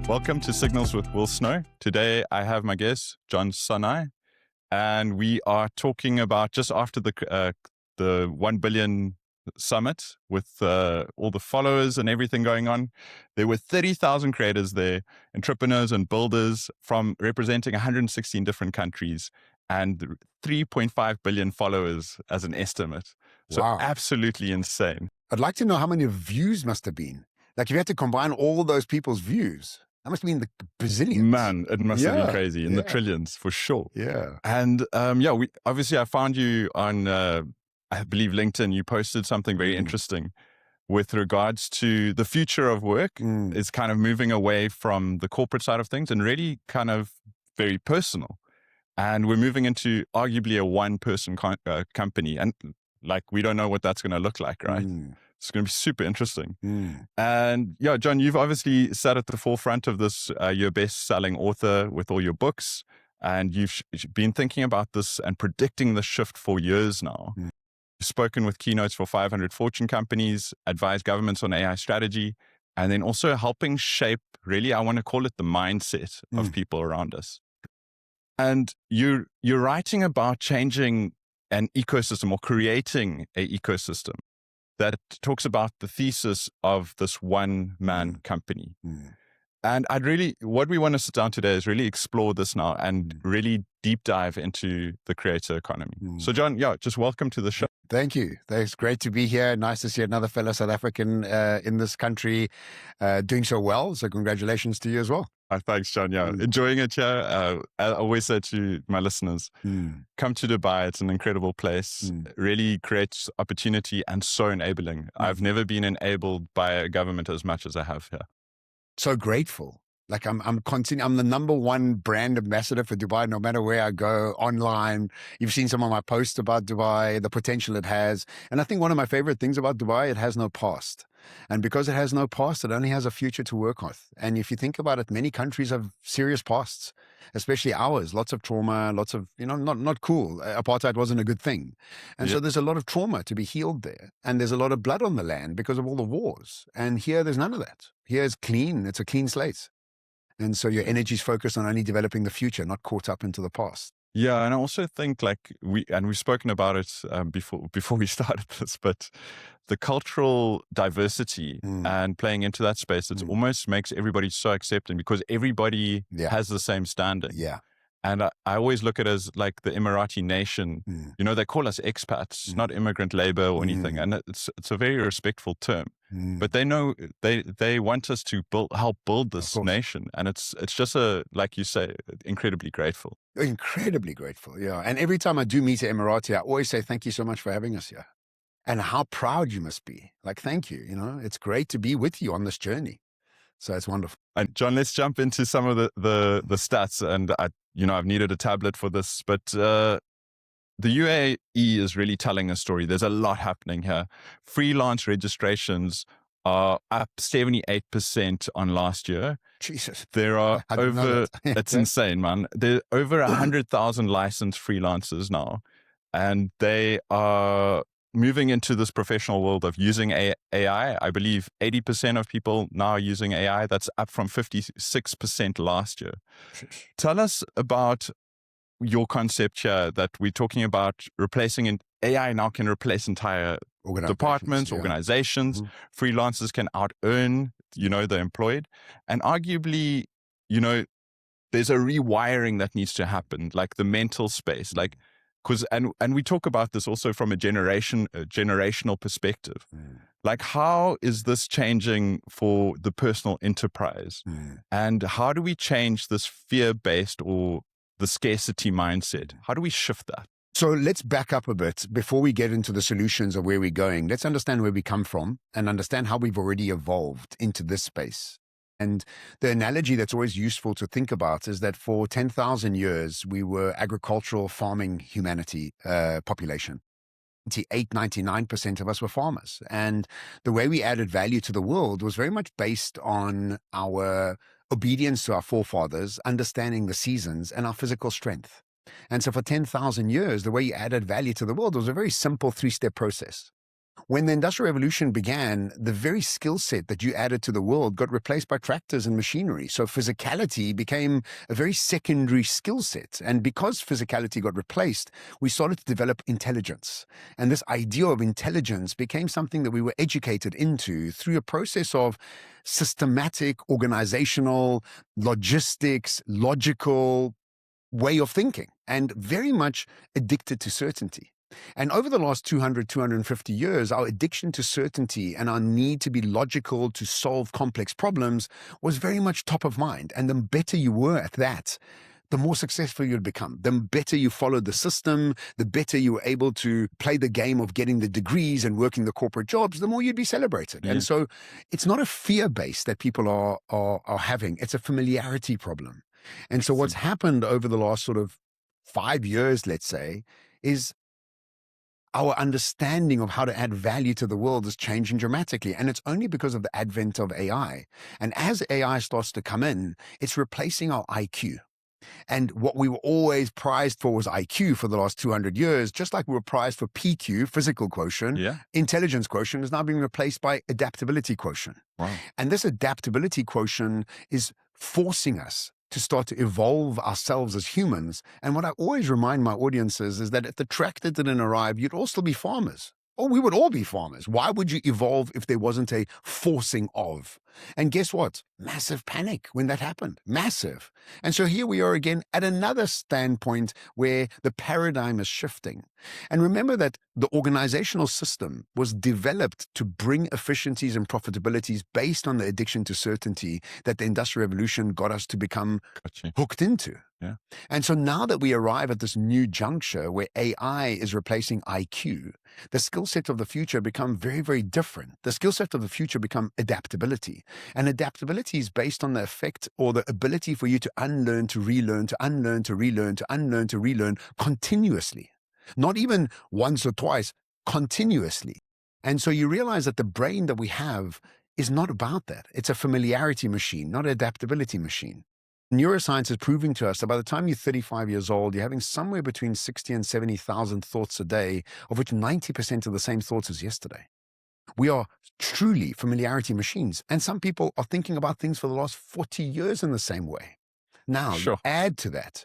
Welcome to Signals with Will Snow. Today I have my guest, John Sanei, and we are talking about just after the 1 billion summit with all the followers and everything going on. There were 30,000 creators there, entrepreneurs and builders from representing 116 different countries and 3.5 billion followers as an estimate. So Wow. absolutely insane. I'd like to know how many views must have been. Like, if you had to combine all those people's views, that must have been the bazillions. Man, it must have been Yeah, crazy in the trillions for sure. Yeah. And I found you on, I believe, LinkedIn. You posted something very interesting with regards to the future of work is kind of moving away from the corporate side of things and really kind of very personal. And we're moving into arguably a one-person company. And like, we don't know what that's going to look like, right? It's going to be super interesting. And yeah, John, you've obviously sat at the forefront of this. You're a best-selling author with all your books, and you've been thinking about this and predicting the shift for years now. You've spoken with keynotes for 500 Fortune companies, advised governments on AI strategy, and then also helping shape, really, I want to call it the mindset of people around us. And you're writing about changing an ecosystem or creating an ecosystem that talks about the thesis of this one-man company. And what we want to sit down today is really explore this now and really deep dive into the creator economy. So John, just welcome to the show. Thank you. It's great to be here. Nice to see another fellow South African in this country doing so well. So congratulations to you as well. Thanks, John. Enjoying it here. I always say to my listeners, come to Dubai. It's an incredible place. Really creates opportunity and so enabling. I've never been enabled by a government as much as I have here. So grateful. Like I'm the number one brand ambassador for Dubai, no matter where I go online. You've seen some of my posts about Dubai, the potential it has. And I think one of my favorite things about Dubai, it has no past. And because it has no past, it only has a future to work with. And if you think about it, many countries have serious pasts, especially ours. Lots of trauma, lots of, not cool. Apartheid wasn't a good thing. And so there's a lot of trauma to be healed there. And there's a lot of blood on the land because of all the wars. And here, there's none of that. Here is clean. It's a clean slate. And so your energy is focused on only developing the future, not caught up into the past. Yeah, and I also think we've spoken about it before we started this, but the cultural diversity and playing into that space, it almost makes everybody so accepting because everybody has the same standing. Yeah. And I always look at it as like the Emirati nation. They call us expats, not immigrant labor or anything. And it's a very respectful term. But they know they want us to help build this nation. And it's just like you say, incredibly grateful. Incredibly grateful, yeah. And every time I do meet an Emirati, I always say, thank you so much for having us here. And how proud you must be. Like, thank you. It's great to be with you on this journey. So it's wonderful. And John, let's jump into some of the stats. And I've needed a tablet for this, but the UAE is really telling a story. There's a lot happening here. Freelance registrations are up 78% on last year. Jesus. There are it's insane, man. There are over 100,000 licensed freelancers now, and they are moving into this professional world of using AI. I believe 80% of people now are using AI. That's up from 56% last year. Tell us about your concept here that we're talking about AI now can replace entire departments, organizations. Freelancers can out-earn, the employed. And arguably, there's a rewiring that needs to happen, like the mental space, and we talk about this also from a generational perspective. Like, how is this changing for the personal enterprise? And how do we change this fear-based or the scarcity mindset? How do we shift that? So let's back up a bit before we get into the solutions of where we're going. Let's understand where we come from and understand how we've already evolved into this space. And the analogy that's always useful to think about is that for 10,000 years, we were agricultural farming humanity population. 99% of us were farmers. And the way we added value to the world was very much based on our obedience to our forefathers, understanding the seasons, and our physical strength. And so for 10,000 years, the way you added value to the world was a very simple 3-step process. when the Industrial Revolution began, the very skill set that you added to the world got replaced by tractors and machinery. So physicality became a very secondary skill set. And because physicality got replaced, we started to develop intelligence. And this idea of intelligence became something that we were educated into through a process of systematic, organizational, logistics, logical way of thinking, and very much addicted to certainty. And over the last 200, 250 years, our addiction to certainty and our need to be logical to solve complex problems was very much top of mind. And the better you were at that, the more successful you'd become. The better you followed the system, the better you were able to play the game of getting the degrees and working the corporate jobs, the more you'd be celebrated. Yeah. And so it's not a fear base that people are having. It's a familiarity problem. And so what's happened over the last sort of 5 years, let's say, is our understanding of how to add value to the world is changing dramatically. And it's only because of the advent of AI. And as AI starts to come in, it's replacing our IQ. And what we were always prized for was IQ for the last 200 years, just like we were prized for PQ, physical quotient, intelligence quotient is now being replaced by adaptability quotient. Wow. And this adaptability quotient is forcing us to start to evolve ourselves as humans. And what I always remind my audiences is that if the tractor didn't arrive, you'd all still be farmers. Or we would all be farmers. Why would you evolve if there wasn't a forcing of? And guess what? Massive panic when that happened. Massive. And so here we are again at another standpoint where the paradigm is shifting. And remember that the organizational system was developed to bring efficiencies and profitabilities based on the addiction to certainty that the Industrial Revolution got us to become hooked into. Yeah. And so now that we arrive at this new juncture where AI is replacing IQ, the skill set of the future become very, very different. The skill set of the future become adaptability. And adaptability is based on the effect or the ability for you to unlearn, to relearn, to unlearn, to relearn, to unlearn, to relearn continuously. Not even once or twice, continuously. And so you realize that the brain that we have is not about that. It's a familiarity machine, not an adaptability machine. Neuroscience is proving to us that by the time you're 35 years old, you're having somewhere between 60 and 70,000 thoughts a day, of which 90% are the same thoughts as yesterday. We are truly familiarity machines. And some people are thinking about things for the last 40 years in the same way. Now, add to that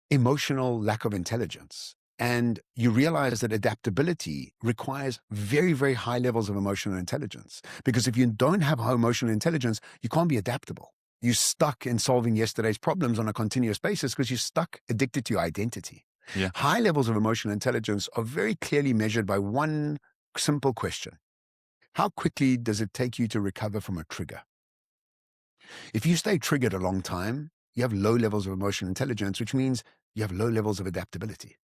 emotional lack of intelligence. And you realize that adaptability requires very, very high levels of emotional intelligence. Because if you don't have high emotional intelligence, you can't be adaptable. You're stuck in solving yesterday's problems on a continuous basis because you're stuck addicted to your identity. Yeah. High levels of emotional intelligence are very clearly measured by one simple question. How quickly does it take you to recover from a trigger? If you stay triggered a long time, you have low levels of emotional intelligence, which means you have low levels of adaptability.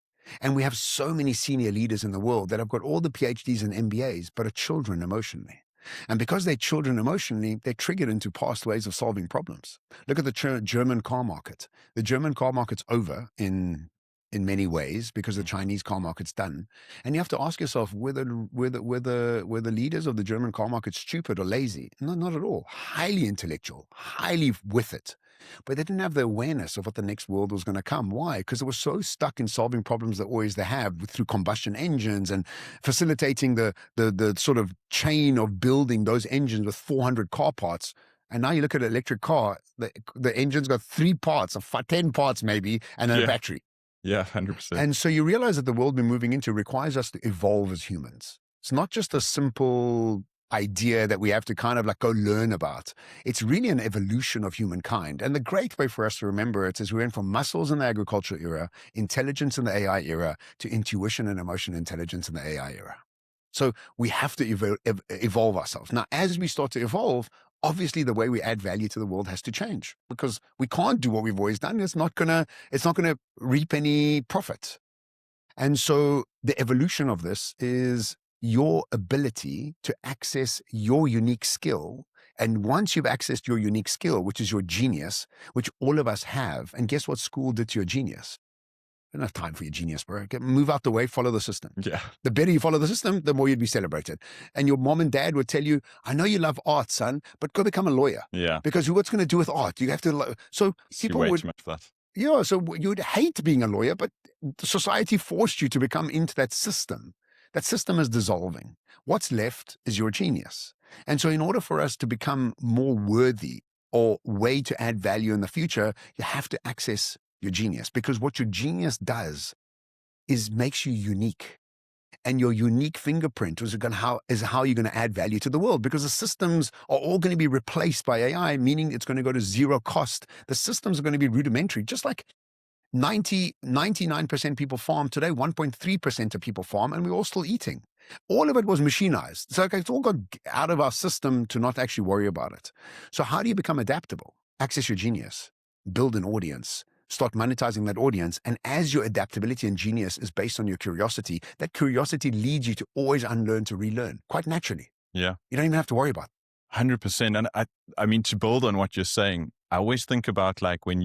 And we have so many senior leaders in the world that have got all the PhDs and MBAs, but are children emotionally. And because they're children emotionally, they're triggered into past ways of solving problems. Look at the German car market. The German car market's over in many ways because the Chinese car market's done. And you have to ask yourself, were the leaders of the German car market stupid or lazy? No, not at all. Highly intellectual, highly with it. But they didn't have the awareness of what the next world was going to come. Why? Because they were so stuck in solving problems that always they have through combustion engines and facilitating the sort of chain of building those engines with 400 car parts. And now you look at an electric car, the engine's got 3 parts, 10 parts maybe, and a battery. Yeah, 100%. And so you realize that the world we're moving into requires us to evolve as humans. It's not just a simple idea that we have to kind of like go learn about. It's really an evolution of humankind. And the great way for us to remember it is we went from muscles in the agricultural era, intelligence in the AI era, to intuition and emotional intelligence in the AI era. So we have to evolve ourselves. Now, as we start to evolve, obviously the way we add value to the world has to change because we can't do what we've always done. It's not gonna reap any profit. And so the evolution of this is your ability to access your unique skill. And once you've accessed your unique skill, which is your genius, which all of us have, and guess what school did to your genius? Don't have time for your genius, bro. Move out the way, follow the system. Yeah. The better you follow the system, the more you'd be celebrated. And your mom and dad would tell you, I know you love art, son, but go become a lawyer. Yeah. Because what's going to do with art? You have to, so people would, too much for that. Yeah, so you would hate being a lawyer, but society forced you to become into that system. That system is dissolving. What's left is your genius. And so in order for us to become more worthy or way to add value in the future, you have to access your genius, because what your genius does is makes you unique. And your unique fingerprint is how you're going to add value to the world, because the systems are all going to be replaced by AI, meaning it's going to go to zero cost. The systems are going to be rudimentary, just like 99% people farm today, 1.3% of people farm, and we're all still eating. All of it was machinized. So it's all got out of our system to not actually worry about it. So how do you become adaptable? Access your genius, build an audience, start monetizing that audience. And as your adaptability and genius is based on your curiosity, that curiosity leads you to always unlearn to relearn quite naturally. Yeah. You don't even have to worry about it. 100%. And I mean, to build on what you're saying, I always think about like when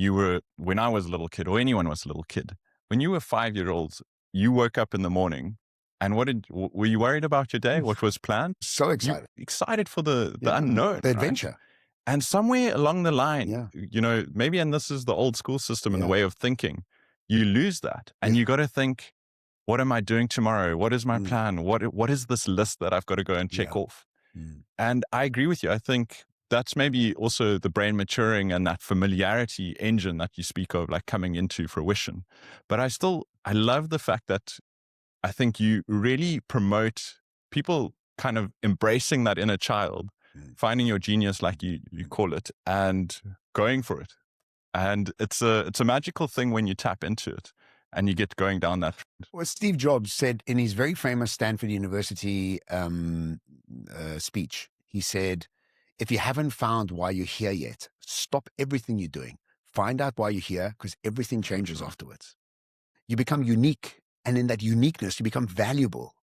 I was a little kid, or anyone was a little kid, when you were 5-year-olds, you woke up in the morning and were you worried about your day? What was planned? So excited. Excited for the unknown, the adventure. Right? And somewhere along the line, maybe, and this is the old school system and the way of thinking, you lose that. And you got to think, what am I doing tomorrow? What is my plan? What is this list that I've got to go and check off? And I agree with you. I think that's maybe also the brain maturing and that familiarity engine that you speak of, like coming into fruition. But I love the fact that I think you really promote people kind of embracing that inner child, finding your genius, like you call it, and going for it. And it's a magical thing when you tap into it and you get going down that. Well, Steve Jobs said in his very famous Stanford University speech, he said, if you haven't found why you're here yet, stop everything you're doing. Find out why you're here, because everything changes afterwards. You become unique. And in that uniqueness, you become valuable.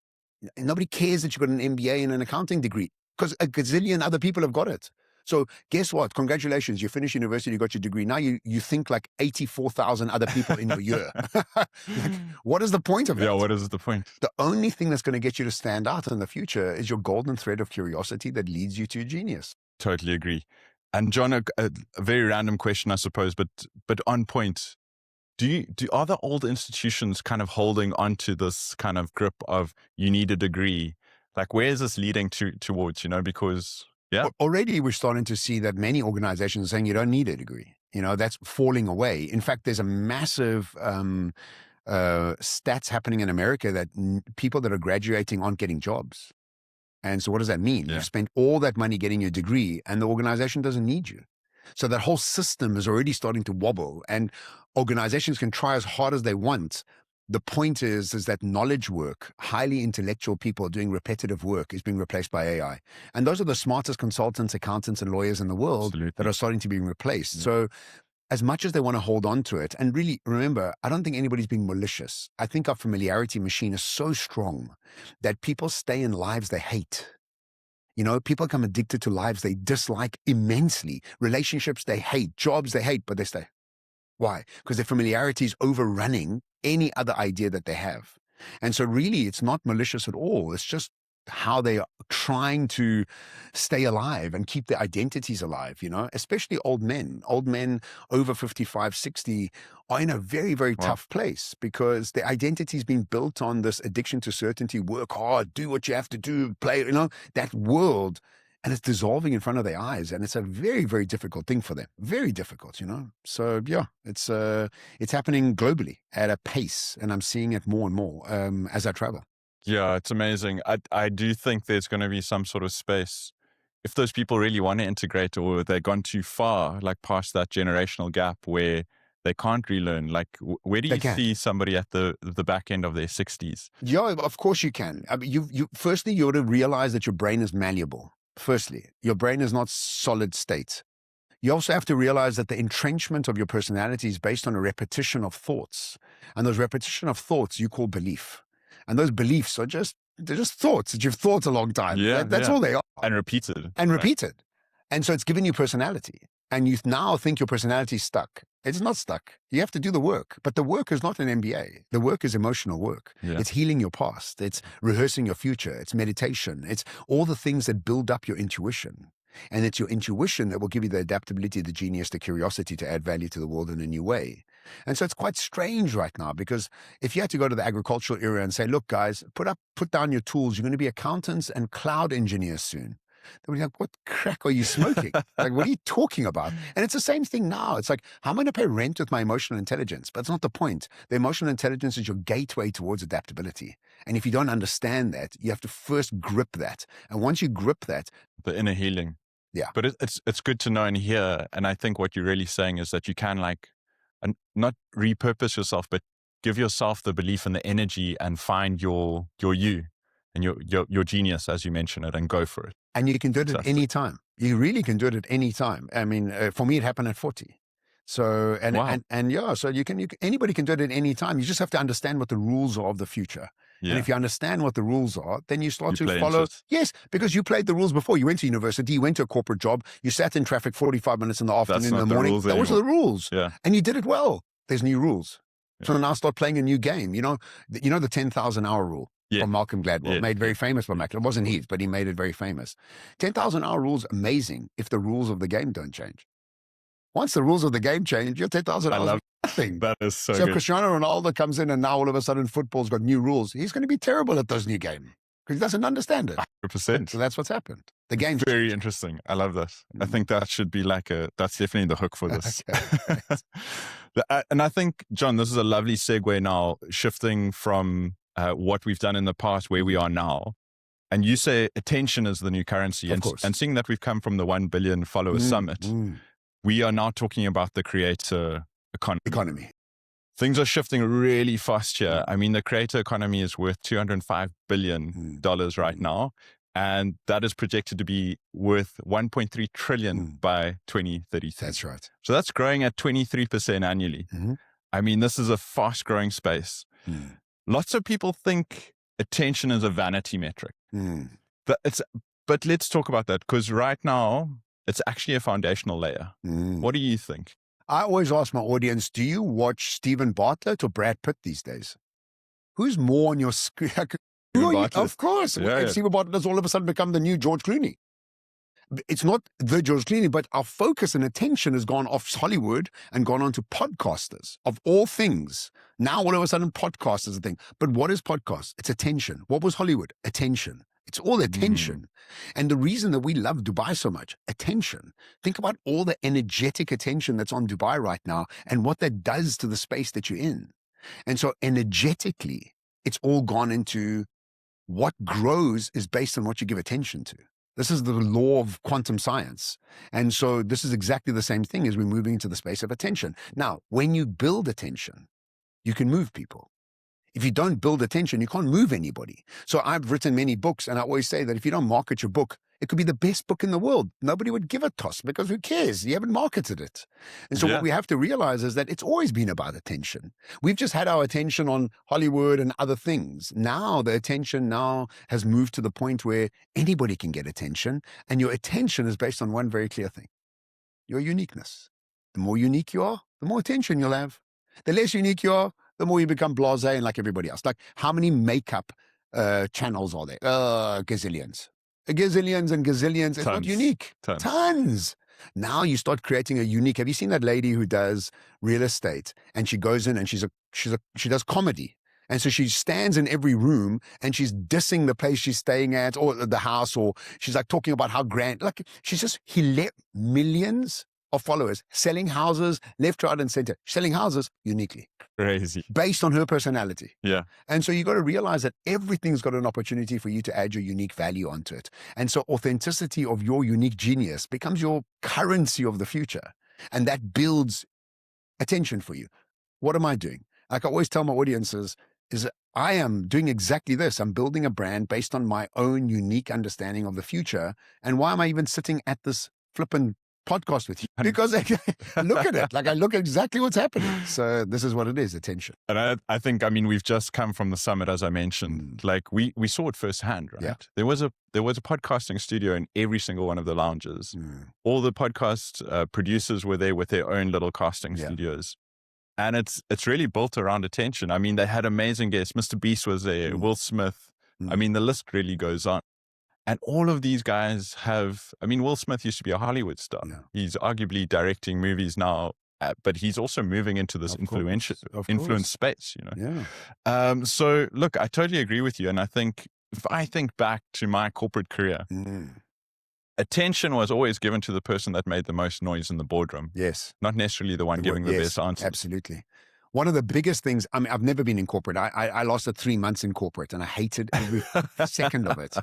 Nobody cares that you've got an MBA and an accounting degree, because a gazillion other people have got it. So guess what? Congratulations. You finished university, you got your degree. Now you think like 84,000 other people in your year. Like, what is the point of it? Yeah, what is the point? The only thing that's going to get you to stand out in the future is your golden thread of curiosity that leads you to genius. Totally agree. And John, a very random question, I suppose, but on point. Are the old institutions kind of holding on to this kind of grip of you need a degree? Like, where is this leading towards, because, already we're starting to see that many organizations are saying you don't need a degree. That's falling away. In fact, there's a massive stats happening in America that people that are graduating aren't getting jobs. And so what does that mean? Yeah. You've spent all that money getting your degree and the organization doesn't need you. So that whole system is already starting to wobble, and organizations can try as hard as they want. The point is that knowledge work, highly intellectual people doing repetitive work, is being replaced by AI. And those are the smartest consultants, accountants, and lawyers in the world that are starting to be replaced. Yeah. So as much as they want to hold on to it, and really remember, I don't think anybody's being malicious. I think our familiarity machine is so strong that people stay in lives they hate. People become addicted to lives they dislike immensely, relationships they hate, jobs they hate, but they stay. Why? Because their familiarity is overrunning any other idea that they have. And so really, it's not malicious at all. It's just how they are trying to stay alive and keep their identities alive, especially old men over 55, 60 are in a very, very tough place, because their identity has been built on this addiction to certainty, work hard, do what you have to do, play, that world. And it's dissolving in front of their eyes. And it's a very, very difficult thing for them. Very difficult, So yeah, it's happening globally at a pace. And I'm seeing it more and more as I travel. Yeah, it's amazing. I do think there's going to be some sort of space, if those people really want to integrate, or they've gone too far, like past that generational gap where they can't relearn. Like, where do you see somebody at the back end of their 60s? Yeah, of course you can. I mean, firstly, you ought to realize that your brain is malleable. Firstly, your brain is not solid state. You also have to realize that the entrenchment of your personality is based on a repetition of thoughts. And those repetition of thoughts you call belief. And those beliefs they're just thoughts that you've thought a long time. Yeah, that's all they are. And repeated. And so it's given you personality. And you now think your personality is stuck. It's not stuck. You have to do the work. But the work is not an MBA. The work is emotional work. Yeah. It's healing your past. It's rehearsing your future. It's meditation. It's all the things that build up your intuition. And it's your intuition that will give you the adaptability, the genius, the curiosity to add value to the world in a new way. And so it's quite strange right now, because if you had to go to the agricultural area and say, look, guys, put down your tools, you're going to be accountants and cloud engineers soon. They would be like, what crack are you smoking? Like, what are you talking about? And it's the same thing now. It's like, how am I going to pay rent with my emotional intelligence? But it's not the point. The emotional intelligence is your gateway towards adaptability. And if you don't understand that, you have to first grip that. And once you grip that, the inner healing. Yeah. But it's good to know and hear. And I think what you're really saying is that you can not repurpose yourself, but give yourself the belief and the energy and find your you and your genius, as you mentioned it, and go for it. And you can do it at any time. You really can do it at any time. I mean, for me, it happened at 40. So, and yeah, so anybody can do it at any time. You just have to understand what the rules are of the future. Yeah. And if you understand what the rules are, then you start to follow. Yes, because you played the rules before. You went to university, you went to a corporate job, you sat in traffic 45 minutes in the afternoon, in the morning. Those are the rules. Yeah. And you did it well. There's new rules. Yeah. So now start playing a new game. You know the 10,000-hour rule. Yeah. From Malcolm Gladwell, made very famous by Malcolm. It wasn't his, but he made it very famous. 10,000-hour rule's amazing if the rules of the game don't change. Once the rules of the game change, your 10,000 hours is nothing. That is so good. So Cristiano Ronaldo comes in and now all of a sudden football's got new rules. He's going to be terrible at those new games because he doesn't understand it. 100%. So that's what's happened. The game's very interesting. I love that. I think that should be that's definitely the hook for this. And I think, John, this is a lovely segue now, shifting from what we've done in the past, where we are now. And you say attention is the new currency. And seeing that we've come from the 1 billion follower summit, we are now talking about the creator economy. Things are shifting really fast here. I mean, the creator economy is worth $205 billion right now. And that is projected to be worth 1.3 trillion by 2033. That's right. So that's growing at 23% annually. I mean, this is a fast growing space. Lots of people think attention is a vanity metric. But let's talk about that, because right now it's actually a foundational layer. What do you think? I always ask my audience, do you watch Stephen Bartlett or Brad Pitt these days? Who's more on your screen? Of course. Yeah. Stephen Bartlett has all of a sudden become the new George Clooney. It's not the George Clooney, but our focus and attention has gone off Hollywood and gone on to podcasters of all things. Now, all of a sudden, podcast is a thing. But what is podcast? It's attention. What was Hollywood? Attention. It's all attention. And the reason that we love Dubai so much, attention. Think about all the energetic attention that's on Dubai right now and what that does to the space that you're in. And so energetically, it's all gone into what grows is based on what you give attention to. This is the law of quantum science. And so this is exactly the same thing as we're moving into the space of attention. Now, when you build attention, you can move people. If you don't build attention, you can't move anybody. So I've written many books, and I always say that if you don't market your book, it could be the best book in the world. Nobody would give a toss because who cares? You haven't marketed it. And so what we have to realize is that it's always been about attention. We've just had our attention on Hollywood and other things. Now the attention has moved to the point where anybody can get attention, and your attention is based on one very clear thing: your uniqueness. The more unique you are, the more attention you'll have. The less unique you are, the more you become blasé and like everybody else. Like, how many makeup channels are there? Gazillions. Gazillions and gazillions. It's not unique. Tons. Now you start creating a unique. Have you seen that lady who does real estate, and she goes in and she does comedy? And so she stands in every room and she's dissing the place she's staying at or the house, or she's like talking about how grand, like she's just, millions of followers, selling houses left, right, and center, selling houses uniquely. Crazy. Based on her personality. Yeah. And so you got to realize that everything's got an opportunity for you to add your unique value onto it. And so authenticity of your unique genius becomes your currency of the future. And that builds attention for you. What am I doing? Like I always tell my audiences, is I am doing exactly this. I'm building a brand based on my own unique understanding of the future. And why am I even sitting at this flippin' podcast with you? Because I look at it, like I look at exactly what's happening. So this is what it is, attention. And I think, I mean, we've just come from the summit, as I mentioned. Like we saw it firsthand, right? Yeah. There was a podcasting studio in every single one of the lounges. All the podcast producers were there with their own little casting studios. And it's really built around attention. I mean, they had amazing guests. Mr. Beast was there, Will Smith. I mean, the list really goes on. And all of these guys Will Smith used to be a Hollywood star. Yeah. He's arguably directing movies now but he's also moving into this influence space, you know? Yeah. So look, I totally agree with you. And I think if I think back to my corporate career, attention was always given to the person that made the most noise in the boardroom. Yes. Not necessarily the one giving the best answers. Absolutely. One of the biggest things, I mean, I've never been in corporate. I lasted 3 months in corporate and I hated every second of it.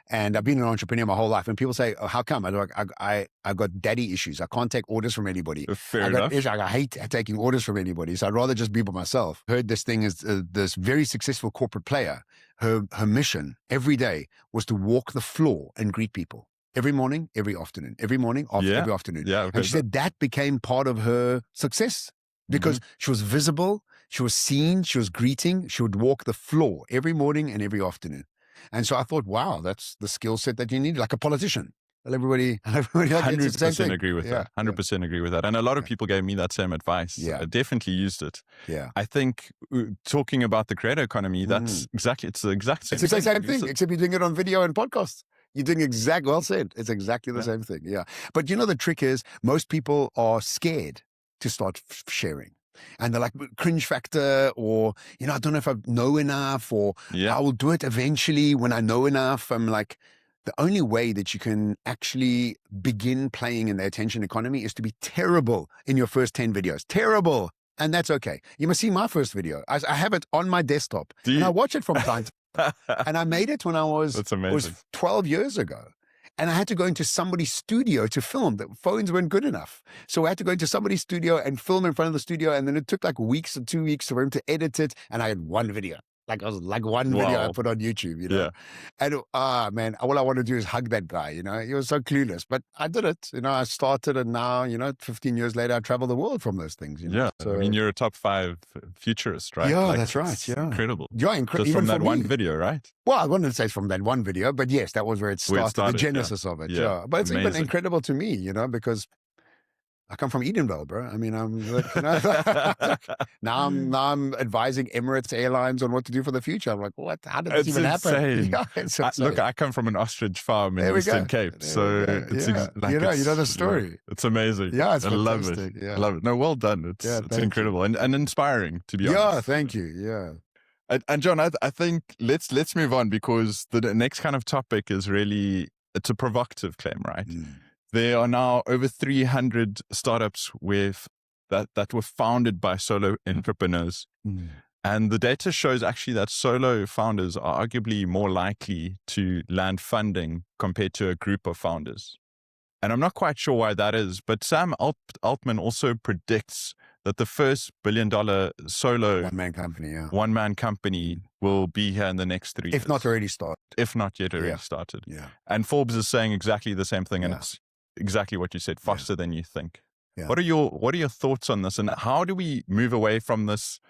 And I've been an entrepreneur my whole life. And people say, oh, how come? I got daddy issues. I can't take orders from anybody. Fair enough. I hate taking orders from anybody. So I'd rather just be by myself. Heard this thing is this very successful corporate player. Her mission every day was to walk the floor and greet people. Every morning, every afternoon. Every morning, every afternoon. Yeah, and she said that became part of her success. Because she was visible, she was seen, she was greeting, she would walk the floor every morning and every afternoon. And so I thought, wow, that's the skill set that you need, like a politician. Everybody 100% agree with that. 100% agree with that. And a lot of people gave me that same advice. Yeah. I definitely used it. Yeah. I think talking about the creator economy, it's the exact same thing. It's the same thing, except you're doing it on video and podcasts. You're doing well said. It's exactly the same thing. Yeah. But you know, the trick is most people are scared to start sharing. And they're like, cringe factor, or, you know, I don't know if I know enough, or I will do it eventually when I know enough. I'm like, the only way that you can actually begin playing in the attention economy is to be terrible in your first 10 videos. Terrible. And that's okay. You must see my first video. I have it on my desktop. And I watch it from time to time. And I made it when I was 12 years ago. And I had to go into somebody's studio to film. The phones weren't good enough. So I had to go into somebody's studio and film in front of the studio. And then it took like weeks or 2 weeks for him to edit it. And I had one video. Like I was like one video I put on YouTube, you know. And man, all I want to do is hug that guy, you know. He was so clueless. But I did it. You know, I started, and now, you know, 15 years later, I travel the world from those things. You know? Yeah. So, I mean, you're a top 5 futurist, right? Yeah, that's right. Yeah. Incredible. Yeah, incredible. Just from that one video, right? Well, I wouldn't say from that one video, but yes, that was where it started, the genesis of it. Yeah. But it's even incredible to me, you know, because I come from Edenvale, bro. I mean, I'm like, you know, now I'm advising Emirates Airlines on what to do for the future. I'm like, what? How did this even happen? Yeah, it's insane. Look, I come from an ostrich farm in Eastern Cape, so it's like, you know the story. It's amazing. Yeah, it's fantastic. I love it. Yeah. I love it. No, well done. It's incredible and inspiring, to be honest. Yeah, thank you. Yeah. And John, I think let's move on, because the next kind of topic is really, it's a provocative claim, right? There are now over 300 startups that were founded by solo entrepreneurs. And the data shows actually that solo founders are arguably more likely to land funding compared to a group of founders. And I'm not quite sure why that is, but Sam Altman also predicts that the first billion-dollar solo one-man company will be here in the next 3 years. If not already started. If not yet already started. Yeah. And Forbes is saying exactly the same thing, and it's exactly what you said, faster than you think. Yeah. What are your thoughts on this, and how do we move away from this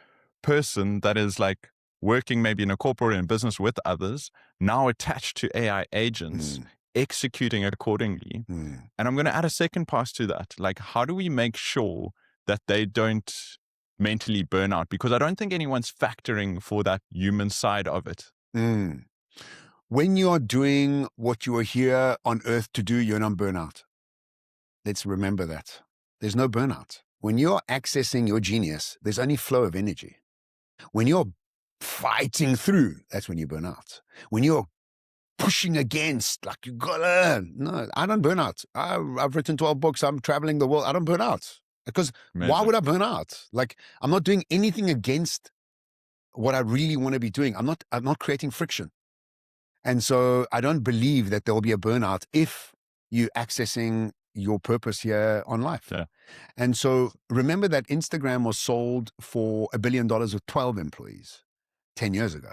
person that is like working maybe in a corporate and business with others, now attached to AI agents, executing accordingly? And I'm going to add a second pass to that. Like, how do we make sure that they don't mentally burn out? Because I don't think anyone's factoring for that human side of it. When you are doing what you are here on earth to do, you're not burnout. Let's remember that. There's no burnout. When you're accessing your genius, there's only flow of energy. When you're fighting through, that's when you burn out. When you're pushing against, like you gotta, no, I don't burn out. I've written 12 books. I'm traveling the world. I don't burn out. Because why would I burn out? Like, I'm not doing anything against what I really want to be doing. I'm not creating friction. And so I don't believe that there will be a burnout if you're accessing your purpose here on life. Yeah. And so remember that Instagram was sold for $1 billion with 12 employees 10 years ago.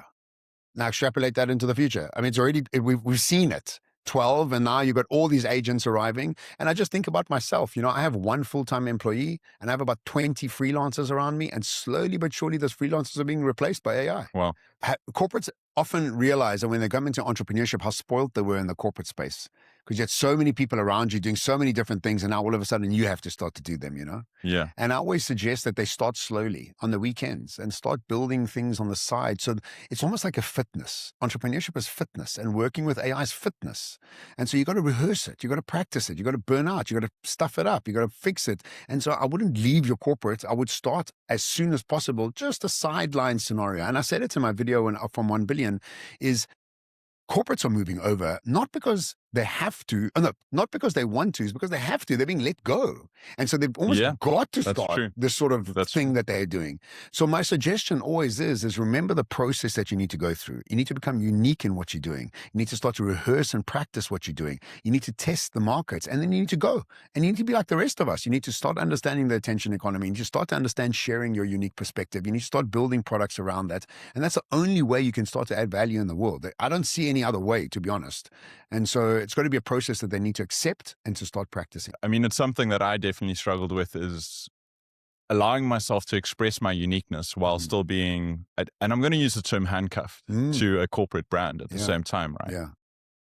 Now extrapolate that into the future. I mean, it's already, we've seen it. 12, and now you've got all these agents arriving. And I just think about myself. You know, I have one full-time employee and I have about 20 freelancers around me, and slowly but surely those freelancers are being replaced by AI. Wow. Corporates often realize that when they come into entrepreneurship, how spoiled they were in the corporate space, because you had so many people around you doing so many different things, and now all of a sudden you have to start to do them, you know? Yeah. And I always suggest that they start slowly on the weekends and start building things on the side. So it's almost like a fitness. Entrepreneurship is fitness, and working with AI is fitness. And so you got to rehearse it. You got to practice it. You got to burn out. You got to stuff it up. You got to fix it. And so I wouldn't leave your corporate. I would start as soon as possible, just a sideline scenario. And I said it in my video from 1 billion is corporates are moving over, not because they have to, no, not because they want to, it's because they have to. They're being let go. And so they've almost got to start this sort of thing that they're doing. So my suggestion always is remember the process that you need to go through. You need to become unique in what you're doing. You need to start to rehearse and practice what you're doing. You need to test the markets, and then you need to go. And you need to be like the rest of us. You need to start understanding the attention economy. You need to start to understand sharing your unique perspective. You need to start building products around that. And that's the only way you can start to add value in the world. I don't see any other way, to be honest. And so it's got to be a process that they need to accept and to start practicing. I mean, it's something that I definitely struggled with, is allowing myself to express my uniqueness while still being, and I'm going to use the term handcuffed to a corporate brand at the same time, right? Yeah.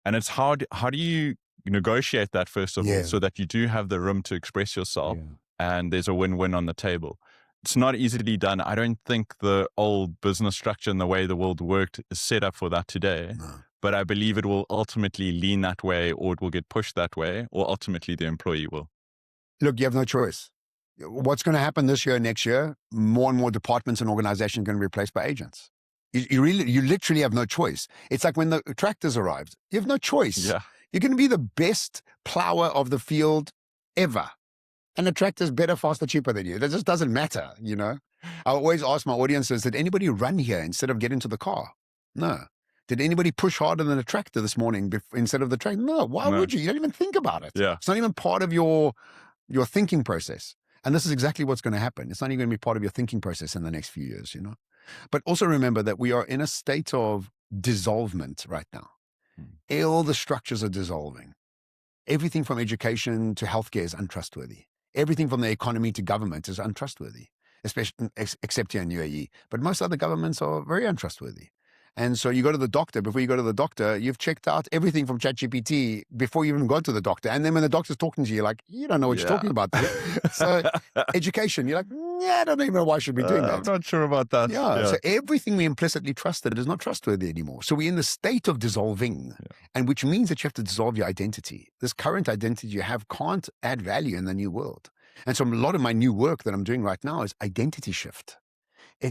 And it's how do you negotiate that, first of all, so that you do have the room to express yourself and there's a win-win on the table. It's not easily done. I don't think the old business structure and the way the world worked is set up for that today. No. But I believe it will ultimately lean that way, or it will get pushed that way, or ultimately the employee will. Look, you have no choice. What's going to happen this year, next year, more and more departments and organizations are going to be replaced by agents. You literally have no choice. It's like when the tractors arrived. You have no choice. Yeah. You're going to be the best plower of the field ever. And the tractor's better, faster, cheaper than you. That just doesn't matter, you know? I always ask my audiences, did anybody run here instead of get into the car? No. Did anybody push harder than a tractor this morning instead of the tractor? No. Why would you? You don't even think about it. Yeah. It's not even part of your thinking process. And this is exactly what's going to happen. It's not even going to be part of your thinking process in the next few years, you know? But also remember that we are in a state of dissolvement right now. All the structures are dissolving. Everything from education to healthcare is untrustworthy. Everything from the economy to government is untrustworthy, especially except here in UAE. But most other governments are very untrustworthy. And so you go to the doctor. Before you go to the doctor, you've checked out everything from ChatGPT before you even go to the doctor. And then when the doctor's talking to you, you're like, you don't know what you're talking about. So education, you're like, yeah, I don't even know why I should be doing that. I'm not sure about that. Yeah. So everything we implicitly trusted is not trustworthy anymore. So we're in the state of dissolving, and which means that you have to dissolve your identity. This current identity you have can't add value in the new world. And so a lot of my new work that I'm doing right now is identity shift.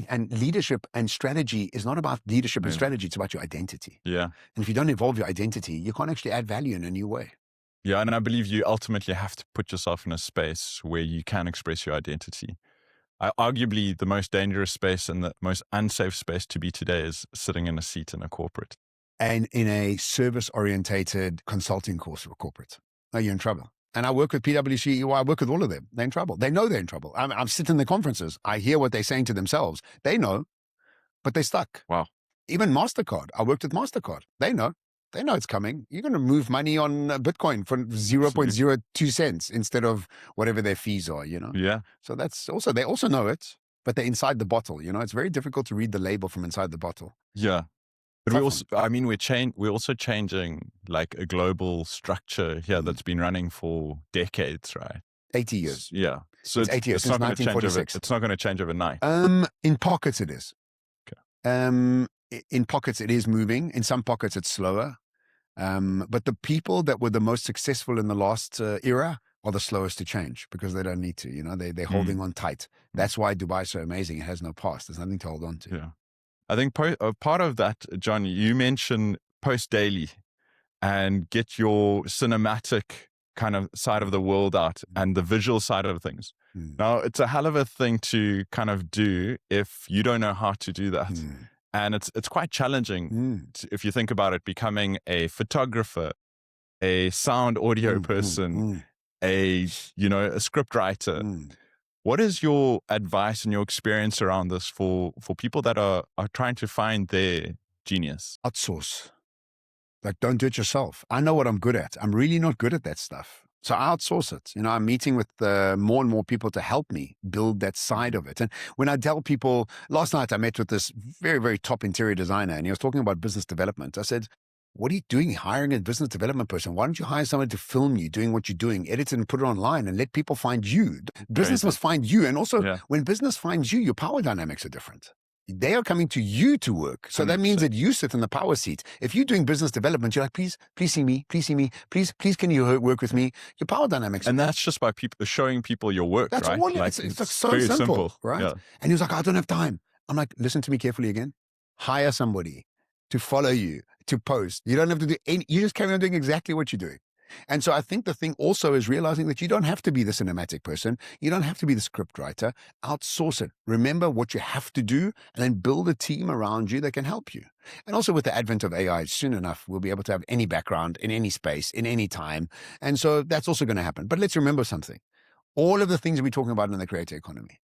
And leadership and strategy is not about leadership and strategy. It's about your identity. Yeah. And if you don't evolve your identity, you can't actually add value in a new way. Yeah. And I believe you ultimately have to put yourself in a space where you can express your identity. Arguably, the most dangerous space and the most unsafe space to be today is sitting in a seat in a corporate. And in a service-orientated consulting course for corporate. No, you're in trouble. And I work with PwC, EY, I work with all of them. They're in trouble. They know they're in trouble. I'm sitting in the conferences. I hear what they're saying to themselves. They know, but they're stuck. Wow. Even MasterCard. I worked with MasterCard. They know. They know it's coming. You're going to move money on Bitcoin for 0.02 cents instead of whatever their fees are, you know? Yeah. So that's also, they also know it, but they're inside the bottle, you know? It's very difficult to read the label from inside the bottle. Yeah. But we also, I mean, we're also changing like a global structure here that's been running for decades, right? 80 years. Yeah. So it's 80 years, it's not since going to change 1946. it's not going to change overnight. In pockets it is. Okay. In pockets it is moving. In some pockets it's slower. But the people that were the most successful in the last era are the slowest to change because they don't need to, you know, they're holding on tight. That's why Dubai is so amazing. It has no past. There's nothing to hold on to. Yeah. I think part of that, John, you mentioned post daily and get your cinematic kind of side of the world out and the visual side of things. Now, it's a hell of a thing to kind of do if you don't know how to do that. And it's quite challenging if you think about it, becoming a photographer, a sound audio person, a script writer. What is your advice and your experience around this for people that are trying to find their genius? Outsource. Like, don't do it yourself. I know what I'm good at. I'm really not good at that stuff. So I outsource it. I'm meeting with more and more people to help me build that side of it. And when I tell people, last night I met with this very, very top interior designer, and he was talking about business development. I said, what are you doing hiring a business development person? Why don't you hire someone to film you doing what you're doing, edit it and put it online and let people find you? Business must find you. And also when business finds you, your power dynamics are different. They are coming to you to work. So that means that you sit in the power seat. If you're doing business development, you're like, please see me, please, can you work with me? Your power dynamics. And that's just by people showing people your work, that's right? All, it's like so simple, right? Yeah. And he was like, I don't have time. I'm like, listen to me carefully again. Hire somebody to follow you, to post. You don't have to do you just carry on doing exactly what you're doing. And so I think the thing also is realizing that you don't have to be the cinematic person. You don't have to be the script writer. Outsource it. Remember what you have to do and then build a team around you that can help you. And also with the advent of AI, soon enough, we'll be able to have any background in any space, in any time. And so that's also going to happen. But let's remember something. All of the things we're talking about in the creator economy,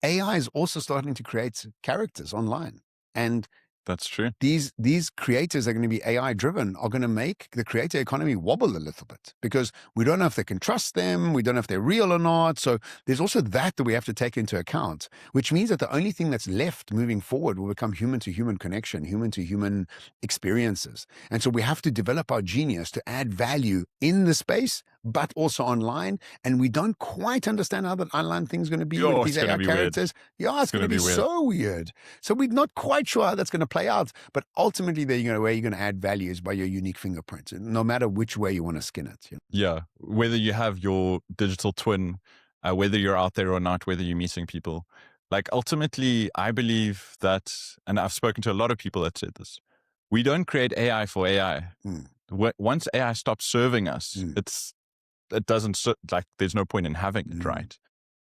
AI is also starting to create characters online. And that's true. These creators that are going to be AI driven are going to make the creator economy wobble a little bit because we don't know if they can trust them. We don't know if they're real or not. So there's also that we have to take into account, which means that the only thing that's left moving forward will become human to human connection, human to human experiences. And so we have to develop our genius to add value in the space, but also online. And we don't quite understand how that online thing's going to be with these AI characters. Yeah, it's going to be so weird. So we're not quite sure how that's going to play out. But ultimately, where you're going to add value is by your unique fingerprint, no matter which way you want to skin it. Yeah, whether you have your digital twin, whether you're out there or not, whether you're meeting people. Like ultimately, I believe that, and I've spoken to a lot of people that said this, we don't create AI for AI. Once AI stops serving us, it doesn't, like, there's no point in having it, right?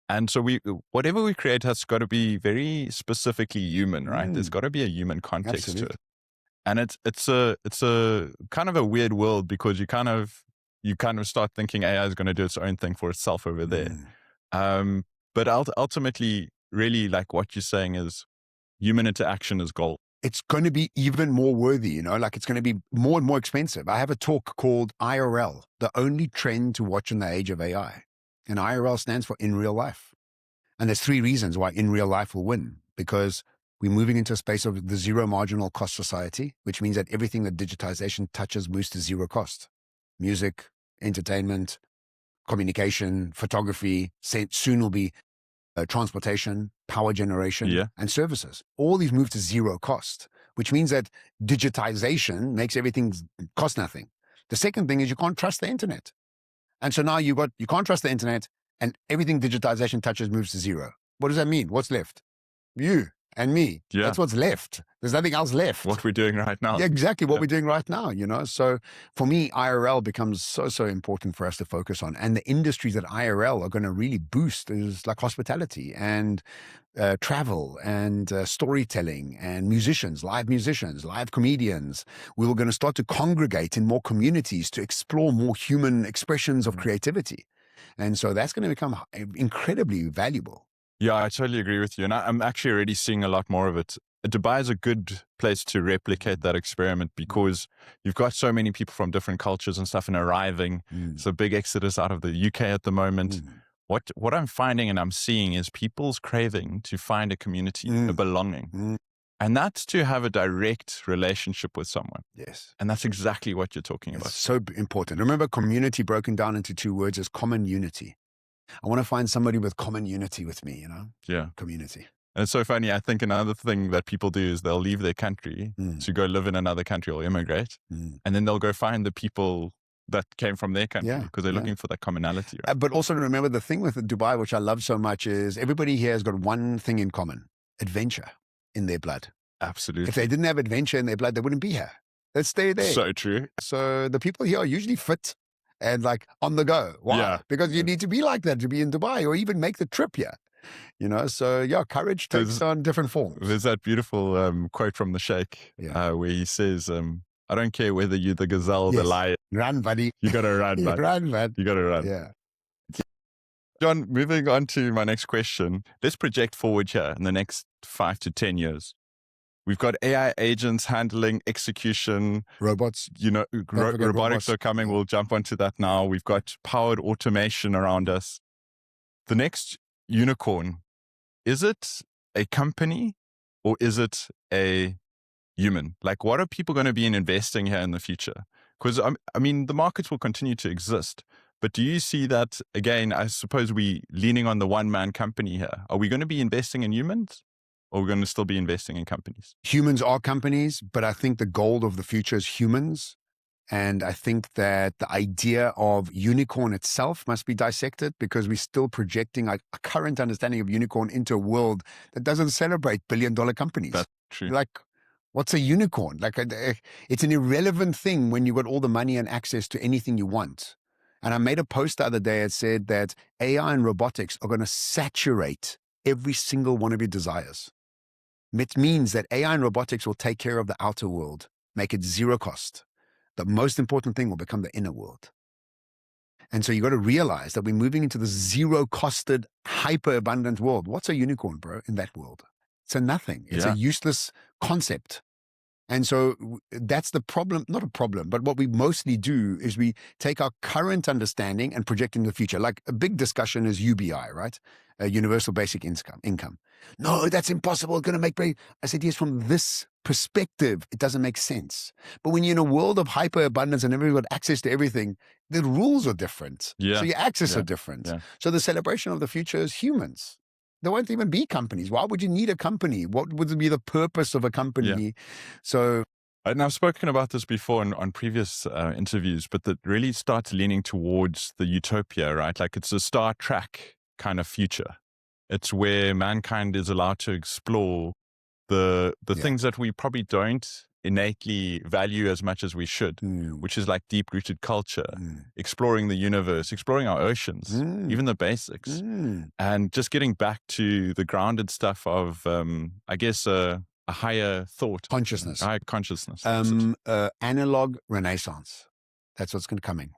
And so whatever we create has got to be very specifically human, right? There's got to be a human context to it. And it's a kind of a weird world because you kind of start thinking AI is going to do its own thing for itself over there. But ultimately, really, like what you're saying is human interaction is gold. It's going to be even more worthy, like it's going to be more and more expensive. I have a talk called IRL, the only trend to watch in the age of AI. And IRL stands for in real life. And there's 3 reasons why in real life will win. Because we're moving into a space of the zero marginal cost society, which means that everything that digitization touches moves to zero cost. Music, entertainment, communication, photography, soon will be transportation, power generation, and services. All these move to zero cost, which means that digitization makes everything cost nothing. The second thing is you can't trust the internet. And so now you can't trust the internet and everything digitization touches moves to zero. What does that mean? What's left? You and me. Yeah. That's what's left. There's nothing else left. What we're doing right now. Yeah, exactly what we're doing right now, So for me, IRL becomes so important for us to focus on. And the industries that IRL are going to really boost is like hospitality and travel and storytelling and musicians, live comedians. We're going to start to congregate in more communities to explore more human expressions of creativity. And so that's going to become incredibly valuable. Yeah, I totally agree with you. And I'm actually already seeing a lot more of it. Dubai is a good place to replicate that experiment because you've got so many people from different cultures and stuff and arriving. It's a big exodus out of the UK at the moment. What I'm finding and I'm seeing is people's craving to find a community, a belonging. And that's to have a direct relationship with someone. Yes. And that's exactly what you're talking about. It's so important. Remember, community broken down into 2 words is common unity. I want to find somebody with common unity with me, Yeah. Community. And it's so funny. I think another thing that people do is they'll leave their country to go live in another country or immigrate. And then they'll go find the people that came from their country because they're looking for that commonality. Right? But also remember the thing with Dubai, which I love so much, is everybody here has got one thing in common: adventure in their blood. Absolutely. If they didn't have adventure in their blood, they wouldn't be here. They'd stay there. So true. So the people here are usually fit and like on the go. Why? Yeah. Because you need to be like that to be in Dubai or even make the trip here. So yeah, courage takes on different forms. There's that beautiful quote from the Sheikh where he says, I don't care whether you're the gazelle or the lion. Run, buddy. You got to run, buddy. Run, man. You got to run. Yeah. John, moving on to my next question. Let's project forward here in the next 5 to 10 years. We've got AI agents handling execution. Robots. Robotics are coming. We'll jump onto that now. We've got powered automation around us. The next unicorn, is it a company or is it a human? Like, what are people going to be investing here in the future? Because, I mean, the markets will continue to exist. But do you see that, again, I suppose we leaning on the one-man company here. Are we going to be investing in humans or are we going to still be investing in companies? Humans are companies, but I think the gold of the future is humans. And I think that the idea of unicorn itself must be dissected because we're still projecting a current understanding of unicorn into a world that doesn't celebrate billion-dollar companies. That's true. Like, what's a unicorn? Like, it's an irrelevant thing when you've got all the money and access to anything you want. And I made a post the other day that said that AI and robotics are going to saturate every single one of your desires. It means that AI and robotics will take care of the outer world, make it zero cost. The most important thing will become the inner world. And so you got to realize that we're moving into the zero-costed, hyper-abundant world. What's a unicorn, bro, in that world? It's a nothing. It's a useless concept. And so that's the problem, not a problem, but what we mostly do is we take our current understanding and project into the future. Like a big discussion is UBI, right? Universal Basic Income. No, that's impossible. It's going to make brain. I said, yes, from this perspective, it doesn't make sense. But when you're in a world of hyper-abundance and everyone's got access to everything, the rules are different. Yeah. So your access are different. Yeah. So the celebration of the future is humans. There won't even be companies. Why would you need a company? What would be the purpose of a company? Yeah. So, and I've spoken about this before on previous interviews, but that really starts leaning towards the utopia, right? Like it's a Star Trek kind of future. It's where mankind is allowed to explore the things that we probably don't innately value as much as we should, which is like deep-rooted culture, exploring the universe, exploring our oceans, even the basics, and just getting back to the grounded stuff of, I guess, a higher thought. Consciousness. Higher consciousness. Analog renaissance. That's what's going to come in.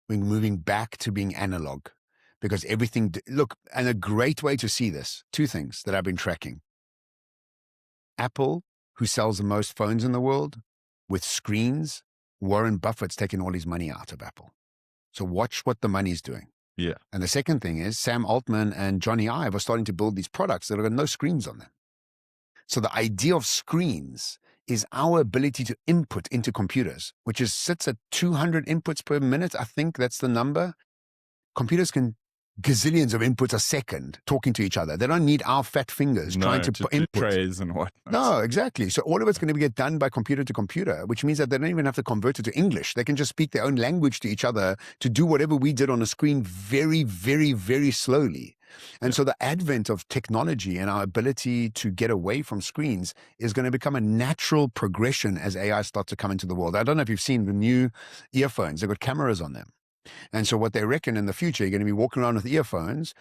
We're moving back to being analog because everything, look, and a great way to see this, two things that I've been tracking. Apple, who sells the most phones in the world with screens, Warren Buffett's taking all his money out of Apple. So watch what the money's doing. Yeah. And the second thing is Sam Altman and Johnny Ive are starting to build these products that have got no screens on them. So the idea of screens is our ability to input into computers, which sits at 200 inputs per minute. I think that's the number. Computers can gazillions of inputs a second talking to each other. They don't need our fat fingers trying to put input. Trays and whatnot. No, exactly. So all of it's going to get done by computer to computer, which means that they don't even have to convert it to English. They can just speak their own language to each other to do whatever we did on a screen very, very, very slowly. And so the advent of technology and our ability to get away from screens is going to become a natural progression as AI starts to come into the world. I don't know if you've seen the new earphones. They've got cameras on them. And so what they reckon in the future, you're going to be walking around with earphones,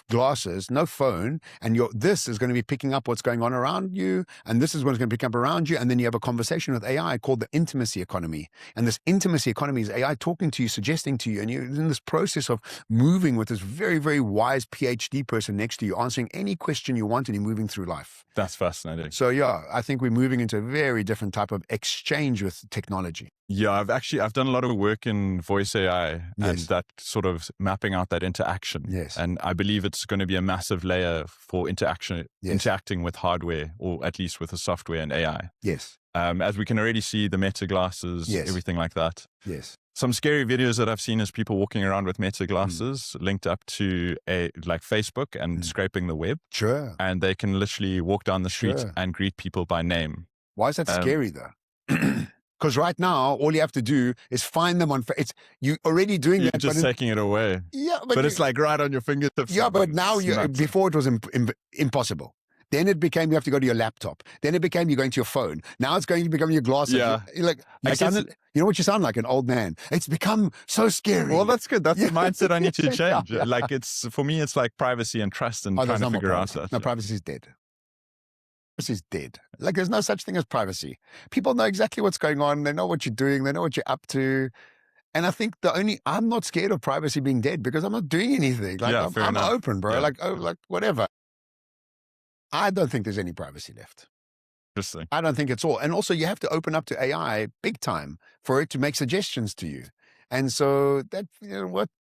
glasses, no phone, and this is going to be picking up what's going on around you, and this is what's going to pick up around you, and then you have a conversation with AI called the intimacy economy. And this intimacy economy is AI talking to you, suggesting to you, and you're in this process of moving with this very, very wise PhD person next to you, answering any question you want, and you're moving through life. That's fascinating. So yeah, I think we're moving into a very different type of exchange with technology. Yeah, I've done a lot of work in voice AI and that sort of mapping out that interaction. Yes. And I believe it's going to be a massive layer for interacting with hardware, or at least with the software and AI. Yes. As we can already see, the Meta glasses, everything like that. Yes. Some scary videos that I've seen is people walking around with Meta glasses linked up to like Facebook and scraping the web. Sure. And they can literally walk down the street and greet people by name. Why is that scary though? Because right now, all you have to do is find them on. You're already doing You're that. Just taking it away. Yeah, but it's like right on your fingertips. Yeah, but now before it was impossible. Then it became you have to go to your laptop. Then it became you're going to your phone. Now it's going to become your glasses. Yeah. You're like, you know what you sound like? An old man. It's become so scary. Well, that's good. That's the mindset I need to change. Like for me, it's like privacy and trust and trying to figure out that. No, privacy is dead. Privacy is dead. Like there's no such thing as privacy. People know exactly what's going on. They know what you're doing. They know what you're up to. And I think I'm not scared of privacy being dead because I'm not doing anything. Like I'm open, bro. Yeah. Like whatever. I don't think there's any privacy left. Interesting. I don't think it's all. And also, you have to open up to AI big time for it to make suggestions to you. And so that,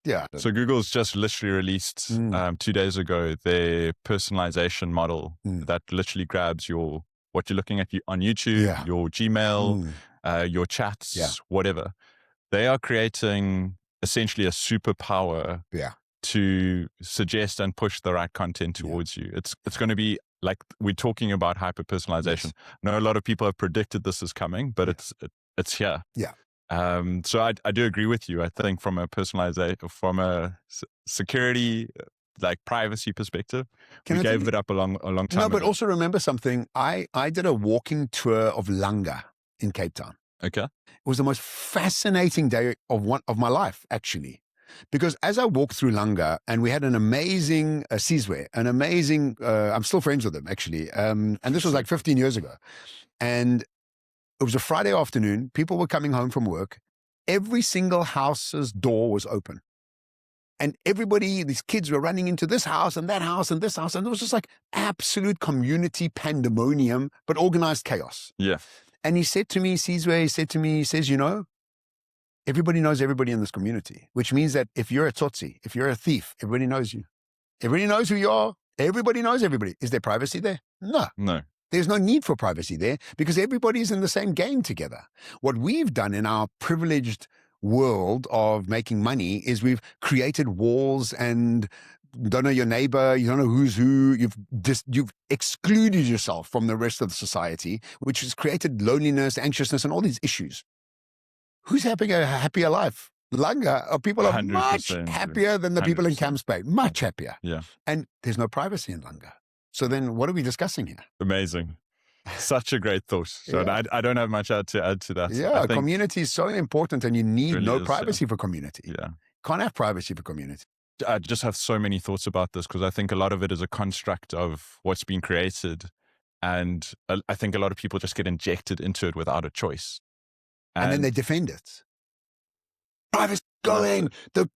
yeah. So Google's just literally released 2 days ago their personalization model that literally grabs what you're looking at on YouTube, your Gmail, your chats, whatever. They are creating essentially a superpower to suggest and push the right content towards you. It's going to be like, we're talking about hyper personalization. I know a lot of people have predicted this is coming, but it's here. Yeah. So I do agree with you. I think from a personalization, from a security, like privacy perspective, we gave it up a long time ago. No, but also remember something. I did a walking tour of Langa in Cape Town. Okay. It was the most fascinating day of my life, actually. Because as I walked through Langa, and we had an amazing Sizwe, I'm still friends with him, actually. And this was like 15 years ago. And it was a Friday afternoon. People were coming home from work. Every single house's door was open. And everybody, these kids were running into this house and that house and this house. And it was just like absolute community pandemonium, but organized chaos. Yeah. And he said to me, Sizwe, he says, everybody knows everybody in this community, which means that if you're a tsotsi, if you're a thief, everybody knows you. Everybody knows who you are. Everybody knows everybody. Is there privacy there? No. There's no need for privacy there because everybody's in the same game together. What we've done in our privileged world of making money is we've created walls and don't know your neighbor, you don't know who's who, you've excluded yourself from the rest of the society, which has created loneliness, anxiousness, and all these issues. Who's having a happier life? Langa, or people are much happier than the people in Camps Bay, much happier. Yeah. And there's no privacy in Langa. So then what are we discussing here? Amazing. Such a great thought. So I don't have much to add to that. Yeah, community is so important and you need really privacy for community. Yeah. Can't have privacy for community. I just have so many thoughts about this because I think a lot of it is a construct of what's been created. And I think a lot of people just get injected into it without a choice. And then they defend it. Privacy going. The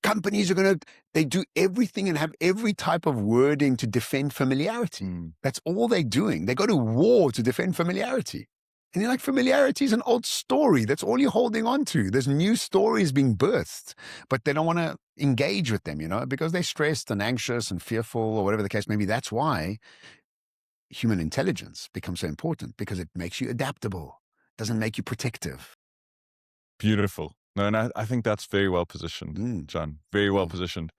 companies are they do everything and have every type of wording to defend familiarity. That's all they're doing. They go to war to defend familiarity. And you're like, familiarity is an old story. That's all you're holding on to. There's new stories being birthed, but they don't want to engage with them, because they're stressed and anxious and fearful or whatever the case may be. That's why human intelligence becomes so important because it makes you adaptable. Doesn't make you protective. Beautiful. No, and I think that's very well positioned, John. Very well positioned.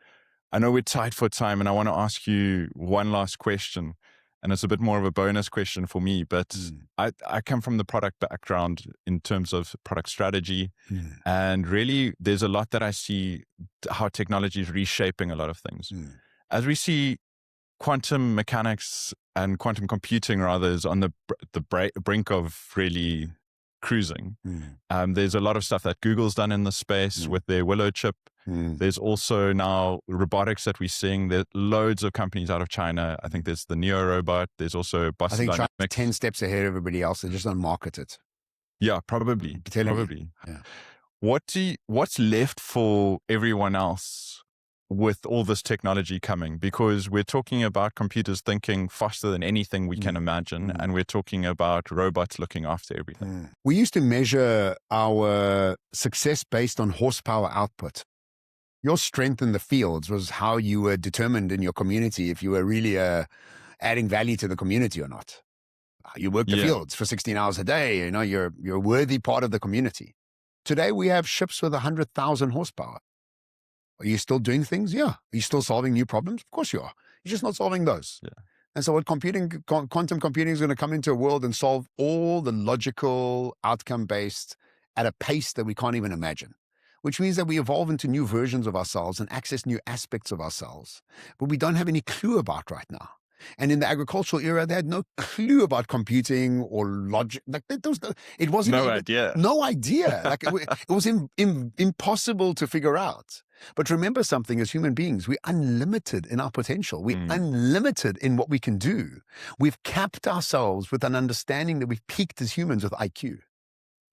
I know we're tight for time, and I want to ask you one last question, and it's a bit more of a bonus question for me, but I come from the product background in terms of product strategy, and really there's a lot that I see how technology is reshaping a lot of things. As we see quantum mechanics and quantum computing rather is on the brink of really cruising. There's a lot of stuff that Google's done in the space with their Willow chip. There's also now robotics that we're seeing. There's loads of companies out of China. I think there's the Neo robot. There's also Boston I think Dynamics. China's 10 steps ahead of everybody else. They just don't market it. Yeah, probably. Probably. Yeah. What's left for everyone else with all this technology coming? Because we're talking about computers thinking faster than anything we can imagine, and we're talking about robots looking after everything. We used to measure our success based on horsepower output. Your strength in the fields was how you were determined in your community if you were really adding value to the community or not. You work the fields for 16 hours a day. You're a worthy part of the community. Today we have ships with 100,000 horsepower. Are you still doing things? Yeah. Are you still solving new problems? Of course you are. You're just not solving those. Yeah. And so what quantum computing is going to come into a world and solve all the logical, outcome-based at a pace that we can't even imagine, which means that we evolve into new versions of ourselves and access new aspects of ourselves, but we don't have any clue about right now. And in the agricultural era, they had no clue about computing or logic. Like it wasn't no idea. No idea. Like it was impossible to figure out. But remember something, as human beings, we're unlimited in our potential. We're unlimited in what we can do. We've capped ourselves with an understanding that we've peaked as humans with IQ.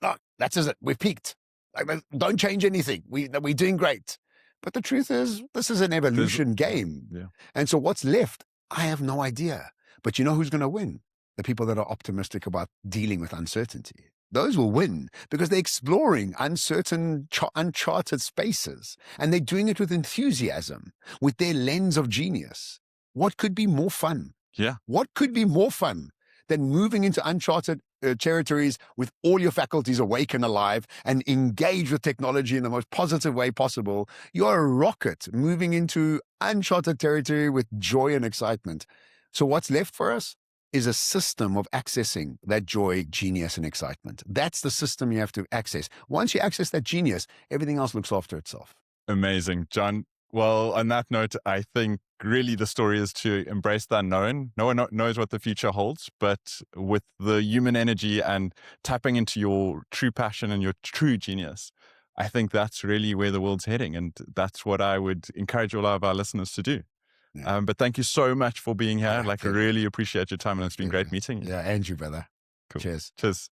No, that's it. We've peaked. Like, don't change anything. We're doing great. But the truth is, this is an evolution game. Yeah. And so what's left? I have no idea. But you know who's going to win? the people that are optimistic about dealing with uncertainty. Those will win because they're exploring uncertain, uncharted spaces, and they're doing it with enthusiasm, with their lens of genius. What could be more fun? Yeah. What could be more fun than moving into uncharted territories with all your faculties awake and alive and engage with technology in the most positive way possible? You're a rocket moving into uncharted territory with joy and excitement. So what's left for us is a system of accessing that joy, genius, and excitement. That's the system you have to access. Once you access that genius, everything else looks after itself. Amazing, John. Well, on that note, I think really the story is to embrace the unknown. No one knows what the future holds, but with the human energy and tapping into your true passion and your true genius, I think that's really where the world's heading. And that's what I would encourage all of our listeners to do. Yeah. But thank you so much for being here. I pleasure. really appreciate your time, and it's been great meeting you. Yeah, and you, brother. Cool. Cheers. Cheers.